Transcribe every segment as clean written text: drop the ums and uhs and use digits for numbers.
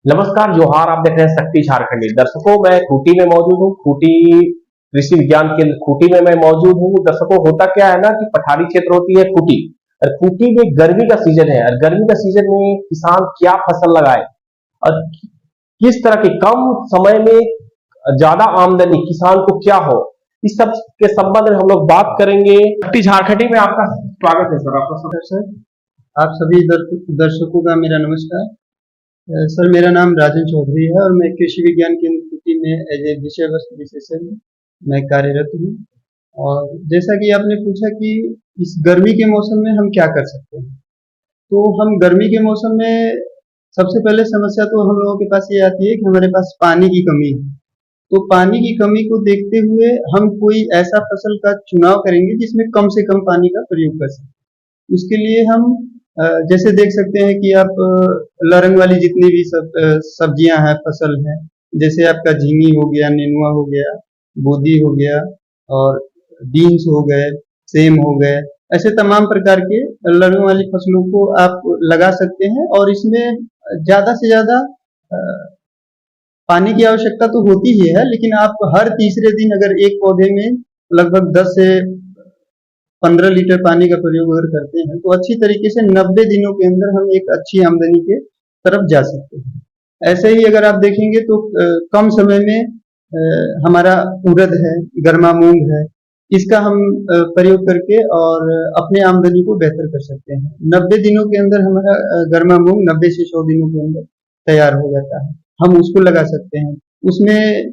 नमस्कार, जोहार। आप देख रहे हैं शक्ति झारखंडी। दर्शकों, मैं खूंटी में मौजूद हूँ। खूंटी कृषि विज्ञान केंद्र खूंटी में मैं मौजूद हूँ। दर्शकों, होता क्या है ना कि पठारी क्षेत्र होती है खूंटी, और खूंटी में गर्मी का सीजन है, और गर्मी का सीजन में किसान क्या फसल लगाए और किस तरह के कम समय में ज्यादा आमदनी किसान को क्या हो, इस सब के संबंध में हम लोग बात करेंगे। शक्ति झारखंडी में आपका स्वागत है सर। आपका स्वागत है सर। आप सभी दर्शकों का मेरा नमस्कार। सर, मेरा नाम राजन चौधरी है और मैं कृषि विज्ञान केंद्र खूंटी में एज ए विषय वस्तु विशेषज्ञ मैं कार्यरत हूँ। और जैसा कि आपने पूछा कि इस गर्मी के मौसम में हम क्या कर सकते हैं, तो हम गर्मी के मौसम में सबसे पहले समस्या तो हम लोगों के पास ये आती है कि हमारे पास पानी की कमी है। तो पानी की कमी को देखते हुए हम कोई ऐसा फसल का चुनाव करेंगे जिसमें कम से कम पानी का प्रयोग कर सकें। उसके लिए हम जैसे देख सकते हैं कि आप लरंग वाली जितनी भी सब्जियां हैं, फसल है, जैसे आपका झींगी हो गया, नेनुआ हो गया, बोदी हो गया और बीन्स हो गए, सेम हो गए, ऐसे तमाम प्रकार के लरंग वाली फसलों को आप लगा सकते हैं। और इसमें ज्यादा से ज्यादा पानी की आवश्यकता तो होती ही है, लेकिन आप हर तीसरे दिन अगर एक पौधे में लगभग 10 से 15 लीटर पानी का प्रयोग अगर करते हैं तो अच्छी तरीके से 90 दिनों के अंदर हम एक अच्छी आमदनी के तरफ जा सकते हैं। ऐसे ही अगर आप देखेंगे तो कम समय में हमारा उड़द है, गर्मा मूंग है, इसका हम प्रयोग करके और अपने आमदनी को बेहतर कर सकते हैं। 90 दिनों के अंदर हमारा गर्मा मूंग 90 से 100 दिनों के अंदर तैयार हो जाता है, हम उसको लगा सकते हैं। उसमें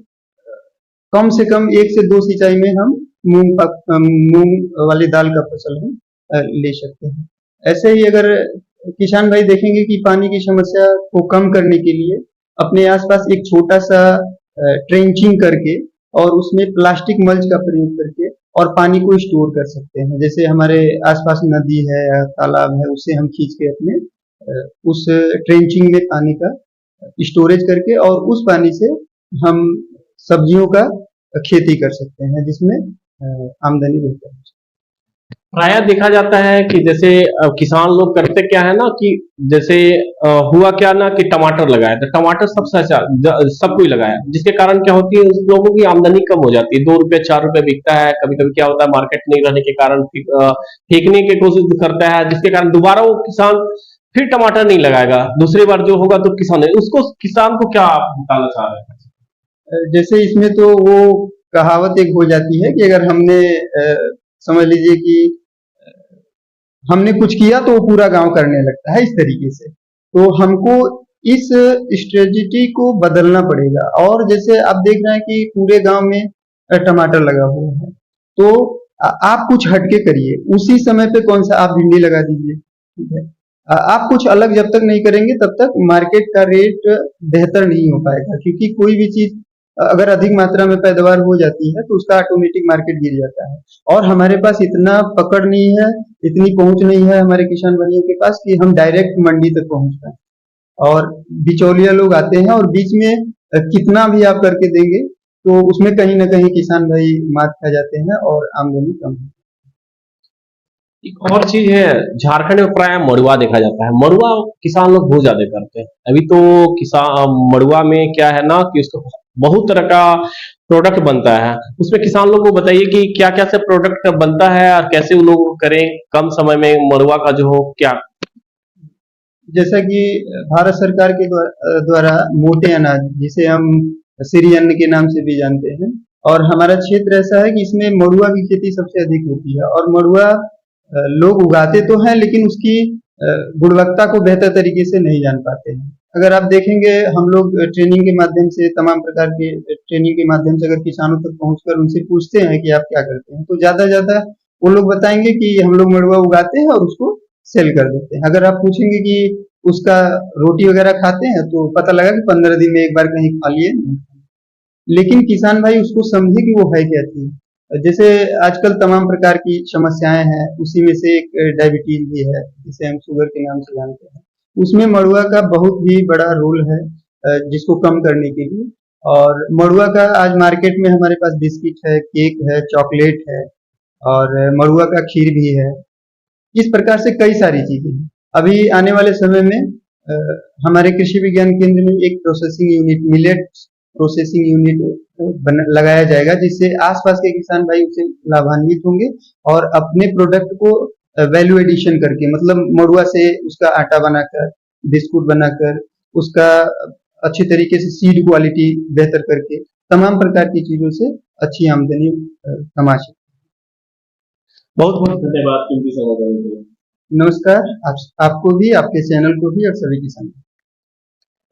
कम से कम 1 से 2 सिंचाई में हम मूंग वाली दाल का फसल हम ले सकते हैं। ऐसे ही अगर किसान भाई देखेंगे कि पानी की समस्या को कम करने के लिए अपने आसपास एक छोटा सा ट्रेंचिंग करके और उसमें प्लास्टिक मल्च का प्रयोग करके और पानी को स्टोर कर सकते हैं। जैसे हमारे आसपास नदी है या तालाब है, उससे हम खींच के अपने उस ट्रेंचिंग में पानी का स्टोरेज करके और उस पानी से हम सब्जियों का खेती कर सकते हैं, जिसमें आमदनी बेहतर हो। प्रायः देखा जाता है कि जैसे किसान लोग करते क्या है ना कि जैसे हुआ क्या ना कि टमाटर लगाया, तो टमाटर सबसे अच्छा सब कोई लगाया, जिसके कारण क्या होती है, उस लोगों की आमदनी कम हो जाती है। 2 रुपए 4 रुपए बिकता है। कभी कभी क्या होता है, मार्केट नहीं रहने के कारण फेंकने की कोशिश करता है, जिसके कारण दोबारा वो किसान फिर टमाटर नहीं लगाएगा। दूसरी बार जो होगा तो किसान है, उसको किसान को क्या आप बताना चाह रहे हैं? जैसे इसमें तो वो कहावत एक हो जाती है कि अगर हमने समझ लीजिए कि हमने कुछ किया तो वो पूरा गांव करने लगता है, इस तरीके से। तो हमको इस स्ट्रेटेजी को बदलना पड़ेगा। और जैसे आप देख रहे हैं कि पूरे गांव में टमाटर लगा हुआ है, तो आप कुछ हटके करिए। उसी समय पे कौन सा आप भिंडी लगा दीजिए, ठीक है। आप कुछ अलग जब तक नहीं करेंगे तब तक मार्केट का रेट बेहतर नहीं हो पाएगा, क्योंकि कोई भी चीज अगर अधिक मात्रा में पैदावार हो जाती है तो उसका ऑटोमेटिक मार्केट गिर जाता है। और हमारे पास इतना पकड़ नहीं है, इतनी पहुंच नहीं है हमारे किसान भाइयों के पास कि हम डायरेक्ट मंडी तक पहुंच पाए। और बिचौलिया लोग आते हैं और बीच में कितना भी आप करके देंगे तो उसमें कहीं ना कहीं किसान भाई मात खा जाते हैं और आमदनी कम है। एक और चीज है, झारखंड में प्राय मड़ुआ देखा जाता है। मड़ुआ किसान लोग बहुत ज्यादा करते हैं। अभी तो किसान मड़ुआ में क्या है ना कि उसको बहुत तरह का प्रोडक्ट बनता है। उसमें किसान लोग को बताइए कि क्या क्या से प्रोडक्ट बनता है और कैसे वो लोग करें कम समय में मड़ुआ का जो हो क्या। जैसा कि भारत सरकार के द्वारा मोटे अनाज, जिसे हम श्री अन्न के नाम से भी जानते हैं, और हमारा क्षेत्र ऐसा है कि इसमें मड़ुआ की खेती सबसे अधिक होती है। और मड़ुआ लोग उगाते तो हैं, लेकिन उसकी गुणवत्ता को बेहतर तरीके से नहीं जान पाते हैं। अगर आप देखेंगे, हम लोग ट्रेनिंग के माध्यम से, तमाम प्रकार के ट्रेनिंग के माध्यम से अगर किसानों तक पहुंचकर उनसे पूछते हैं कि आप क्या करते हैं, तो ज्यादा ज्यादा वो लोग बताएंगे कि हम लोग मड़ुआ उगाते हैं और उसको सेल कर देते हैं। अगर आप पूछेंगे कि उसका रोटी वगैरह खाते हैं, तो पता लगा कि 15 दिन में एक बार कहीं खा लिए। लेकिन किसान भाई उसको समझे कि वो है क्या चीज। जैसे आजकल तमाम प्रकार की समस्याएं हैं, उसी में से एक डायबिटीज भी है, जिसे हम शुगर के नाम से जानते हैं। उसमें मड़ुआ का बहुत ही बड़ा रोल है, जिसको कम करने के लिए। और मड़ुआ का आज मार्केट में हमारे पास बिस्किट है, केक है, चॉकलेट है, और मड़ुआ का खीर भी है। इस प्रकार से कई सारी चीजें हैं। अभी आने वाले समय में हमारे कृषि विज्ञान केंद्र में एक processing unit, millet processing unit लगाया जाएगा, जिससे आसपास के किसान भाई उससे लाभान्वित होंगे और अपने प्रोडक्ट को वैल्यू एडिशन करके, मतलब मड़ुआ से उसका आटा बनाकर, बिस्कुट बनाकर, उसका अच्छी तरीके से सीड क्वालिटी बेहतर करके, तमाम प्रकार की चीजों से अच्छी आमदनी कमा सकते बहुत बहुत धन्यवाद कीमती समय देने के लिए। हैं। नमस्कार, आपको भी, आपके चैनल को भी और सभी किसान।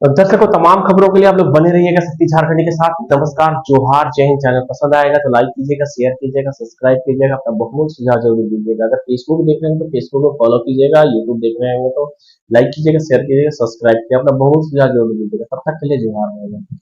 और दर्शकों, तमाम खबरों के लिए आप लोग बने रहिएगा शक्ति झारखंडी के साथ। नमस्कार, जोहार, जय हिंद। चैनल पसंद आएगा तो लाइक कीजिएगा, शेयर कीजिएगा, सब्सक्राइब कीजिएगा, अपना बहुमूल्य सुझाव जरूर दीजिएगा। अगर फेसबुक देख रहे हैं तो फेसबुक को फॉलो कीजिएगा, यूट्यूब देख रहे हैं तो लाइक कीजिएगा, शेयर कीजिएगा, सब्सक्राइब कीजिएगा, अपना बहुमूल्य सुझाव जरूर दीजिएगा। तब तक के लिए जोहार रहेगा।